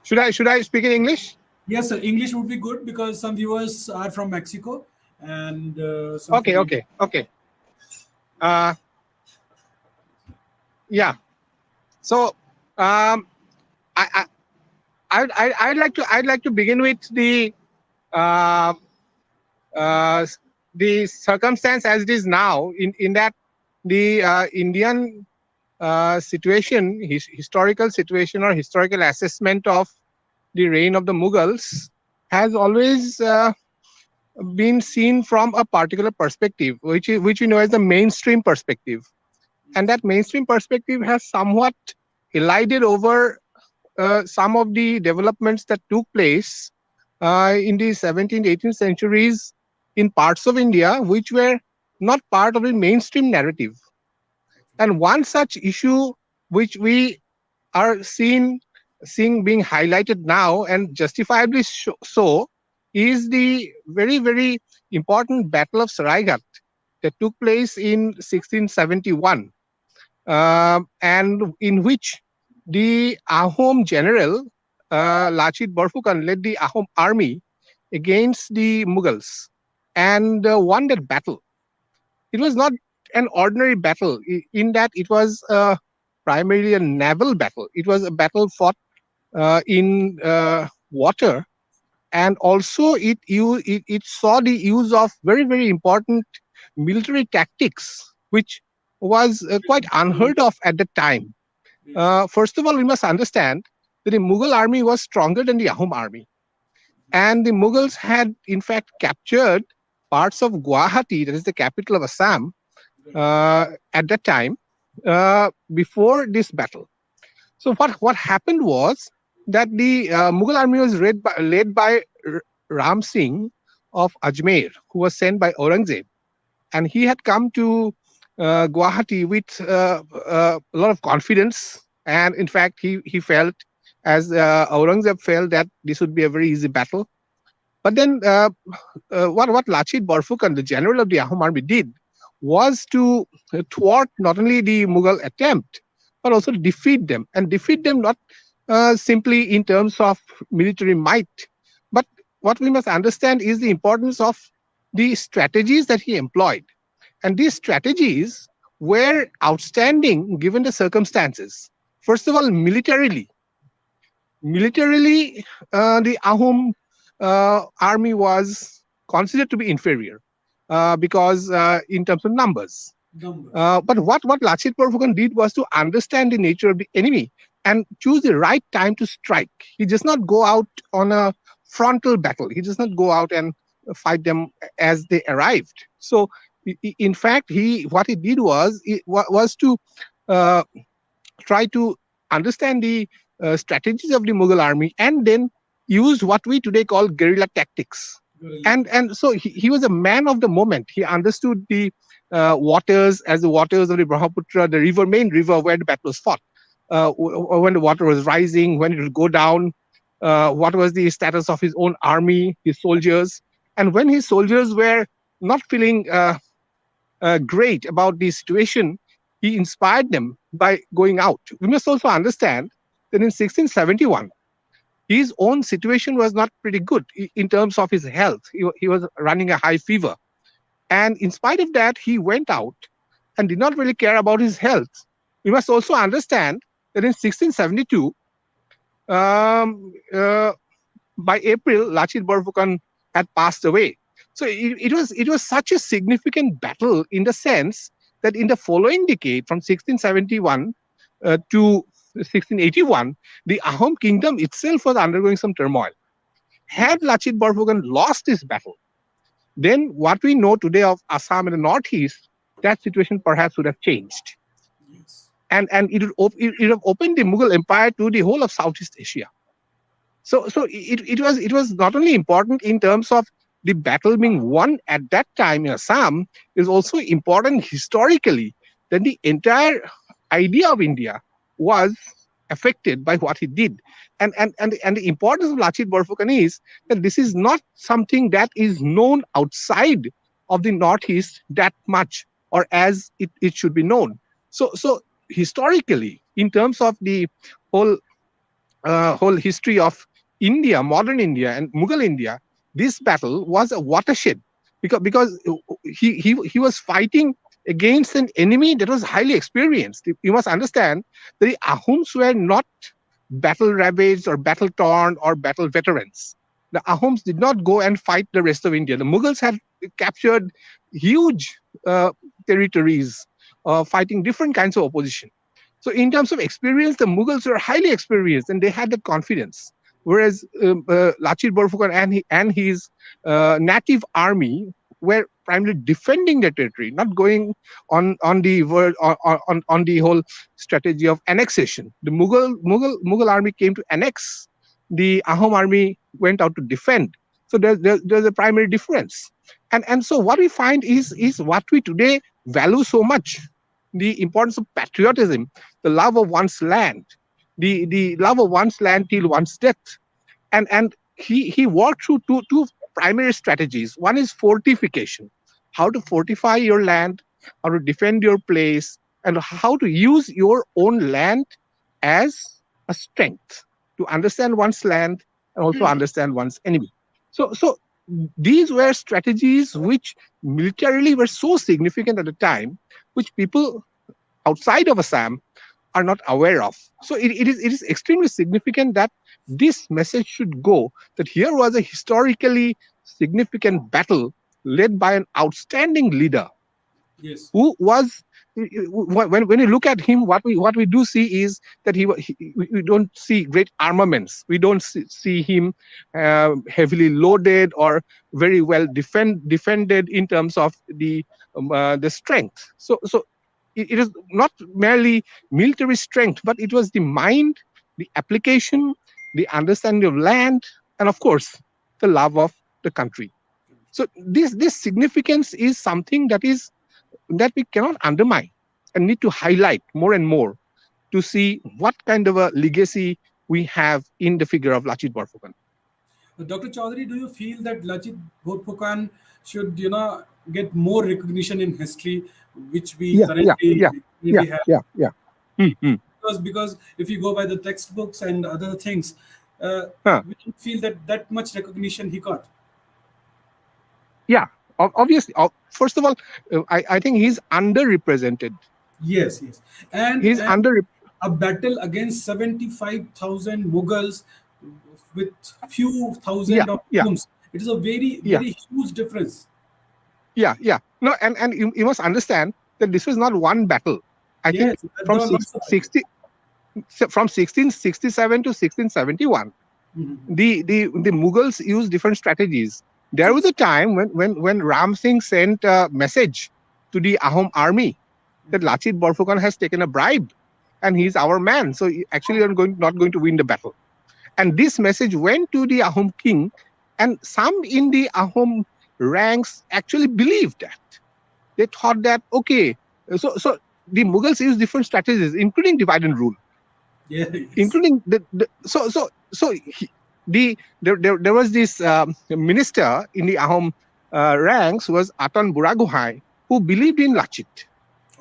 Should I speak in English? Yes, sir. English would be good because some viewers are from Mexico and some Okay, from India. okay, okay. Uh, yeah. So, um, I, I'd like to begin with uh, uh, the circumstance as it is now. In that the Indian situation, historical situation or historical assessment of the reign of the Mughals has always been seen from a particular perspective, which we know as the mainstream perspective, and that mainstream perspective has somewhat elided over some of the developments that took place in the 17th, 18th centuries in parts of India, which were not part of the mainstream narrative. And one such issue which we are seeing being highlighted now, and justifiably so, is the very, very important Battle of Saraigat that took place in 1671, and in which the Ahom general Lachit Borphukan led the Ahom army against the Mughals and won that battle. It was not an ordinary battle in that it was primarily a naval battle. It was a battle fought in water, and also it saw the use of very, very important military tactics, which was quite unheard of at the time. Yes. First of all, we must understand that the Mughal army was stronger than the Ahom army, and the Mughals had in fact captured parts of Guwahati, that is the capital of Assam, at that time, before this battle. So what happened was that the Mughal army was led by Ram Singh of Ajmer, who was sent by Aurangzeb, and he had come to Guwahati with a lot of confidence, and in fact he felt, as Aurangzeb felt, that this would be a very easy battle. But then what Lachit Borphukan, the general of the Ahom army, did was to thwart not only the Mughal attempt, but also defeat them not simply in terms of military might, but what we must understand is the importance of the strategies that he employed. And these strategies were outstanding given the circumstances. First of all, militarily, the Ahom army was considered to be inferior because in terms of numbers. Numbers. But what Lachit Borphukan did was to understand the nature of the enemy and choose the right time to strike. He does not go out on a frontal battle. He does not go out and fight them as they arrived. So, in fact, what he did was to uh, try to understand the strategies of the Mughal army, and then used what we today call guerrilla tactics. Guerrilla. And so he was a man of the moment. He understood the waters as the waters of the Brahmaputra, the main river where the battle was fought. When the water was rising, when it would go down, what was the status of his own army, his soldiers, and when his soldiers were not feeling great about the situation, he inspired them by going out. We must also understand that in 1671, his own situation was not pretty good in terms of his health. He was running a high fever. And in spite of that, he went out and did not really care about his health. We must also understand that in 1672, by April, Lachit Borphukan had passed away. So it was such a significant battle in the sense that in the following decade, from 1671 to 1681, the Ahom kingdom itself was undergoing some turmoil. Had Lachit Borphukan lost this battle, then what we know today of Assam and the Northeast, that situation perhaps would have changed. Yes. And it would have opened the Mughal Empire to the whole of Southeast Asia. So it was not only important in terms of the battle being won at that time in Assam, is also important historically that the entire idea of India was affected by what he did. And the importance of Lachit Borphukan is that this is not something that is known outside of the Northeast that much, or as it should be known. So historically, in terms of the whole whole history of India, modern India, and Mughal India, this battle was a watershed because he was fighting against an enemy that was highly experienced. You must understand that the Ahoms were not battle ravaged or battle torn or battle veterans. The Ahoms did not go and fight the rest of India. The Mughals had captured huge territories, fighting different kinds of opposition. So, in terms of experience, the Mughals were highly experienced and they had that confidence. Whereas Lachit Borphukan and his native army were primarily defending their territory, not going on the on the whole strategy of annexation. The Mughal army came to annex. The Ahom army went out to defend. So there's a primary difference. And so what we find is what we today value so much: the importance of patriotism, the love of one's land, the love of one's land till one's death. And he worked through two primary strategies. One is fortification, how to fortify your land, how to defend your place, and how to use your own land as a strength to understand one's land and also understand one's enemy. So these were strategies which militarily were so significant at the time, which people outside of Assam are not aware of. So it is extremely significant that this message should go, that here was a historically significant battle led by an outstanding leader Yes. who was, when you look at him, what we do see is that we don't see great armaments. We don't see him heavily loaded or very well defended in terms of the strength. So it is not merely military strength, but it was the mind, the application, the understanding of land, and of course the love of the country. So this significance is something that we cannot undermine and need to highlight more and more to see what kind of a legacy we have in the figure of Lachit Borphukan. Dr. Chaudhary, do you feel that Lachit Borphukan should, get more recognition in history, which we Yeah, yeah, currently yeah, yeah, really have? yeah, yeah. Mm-hmm. Because if you go by the textbooks and other things, Huh. we don't feel that much recognition he got. Yeah, obviously. First of all, I think he's underrepresented. Yes, yes, He's and under. a battle against 75,000 Mughals with few Yeah, thousand of yeah, homes. It is a very yeah, very huge difference. yeah, yeah. No, and you must understand that this was not one battle. I think Yes, there are lots of battles. from 1667 to 1671, Mhm. the Mughals used different strategies. There was Yes. a time when Ram Singh sent a message to the Ahom army that Lachit Borphukan has taken a bribe and he's our man. So actually, you're not going to win the battle. And this message went to the Ahom king, and some in the Ahom ranks actually believed that. They thought that okay, so the Mughals used different strategies, including divide and rule, Yeah, yes. including there was this minister in the Ahom ranks was Atan Buragohai, who believed in Lachit.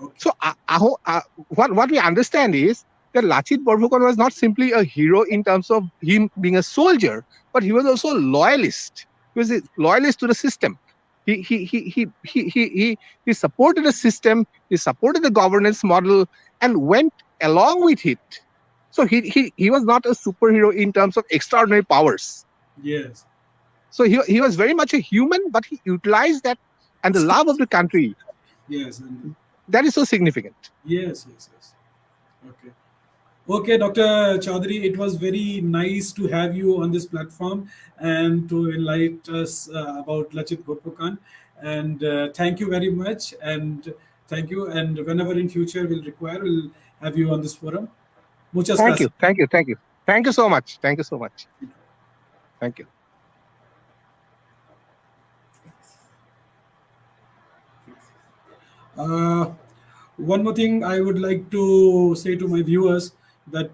Okay. So what we understand is that Lachit Borphukan was not simply a hero in terms of him being a soldier, but he was also a loyalist. He was a loyalist to the system. He supported the system. He supported the governance model and went along with it. So he was not a superhero in terms of extraordinary powers. Yes. So he was very much a human, but he utilized that and the love of the country. Yes. And That is so significant. yes, yes, yes. Okay. Okay, Dr. Chaudhary, it was very nice to have you on this platform and to enlighten us about Lachit Borphukan. And thank you very much. And thank you. And whenever in future we'll require, we'll have you on this forum. Muchas Thank gracias. you. Thank you. Thank you. Thank you so much. Thank you so much. Thank you. Uh, One more thing I would like to say to my viewers that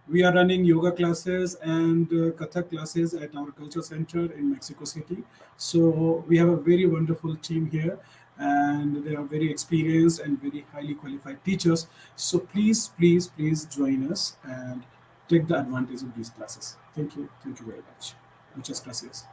we are running yoga classes and Kathak classes at our culture center in Mexico City. So we have a very wonderful team here, and they are very experienced and very highly qualified teachers. So please, please, please join us and take the advantage of these classes. Thank you very much. Muchas gracias.